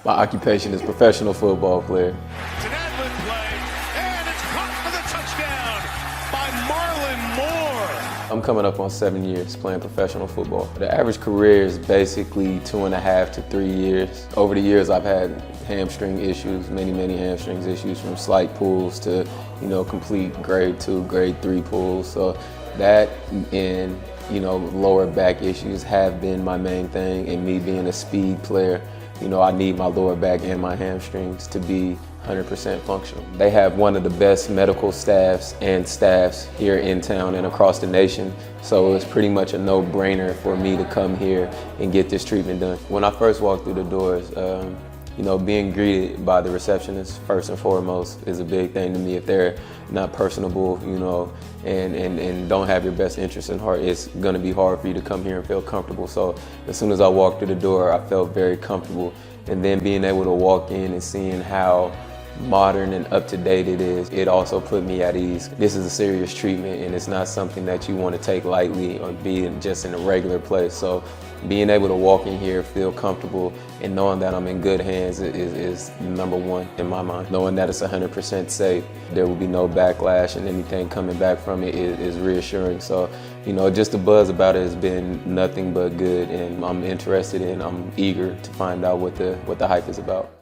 My occupation is professional football player. It's an Adlin play, and it's caught for the touchdown by Marlon Moore. I'm coming up on 7 years playing professional football. The average career is basically 2.5 to 3 years. Over the years, I've had hamstring issues, many hamstrings issues, from slight pulls to, complete grade 2, grade 3 pulls. So that and, lower back issues have been my main thing. And me being a speed player, I need my lower back and my hamstrings to be 100% functional. They have one of the best medical staffs here in town and across the nation. So it's pretty much a no-brainer for me to come here and get this treatment done. When I first walked through the doors, being greeted by the receptionist first and foremost is a big thing to me. If they're not personable, and don't have your best interest in heart, it's gonna be hard for you to come here and feel comfortable. So as soon as I walked through the door, I felt very comfortable. And then being able to walk in and seeing how modern and up-to-date it is, it also put me at ease. This is a serious treatment, and it's not something that you want to take lightly or be just in a regular place. So being able to walk in here, feel comfortable, and knowing that I'm in good hands is number one in my mind. Knowing that it's 100% safe, there will be no backlash, and anything coming back from it is reassuring. So, just the buzz about it has been nothing but good, and I'm eager to find out what the hype is about.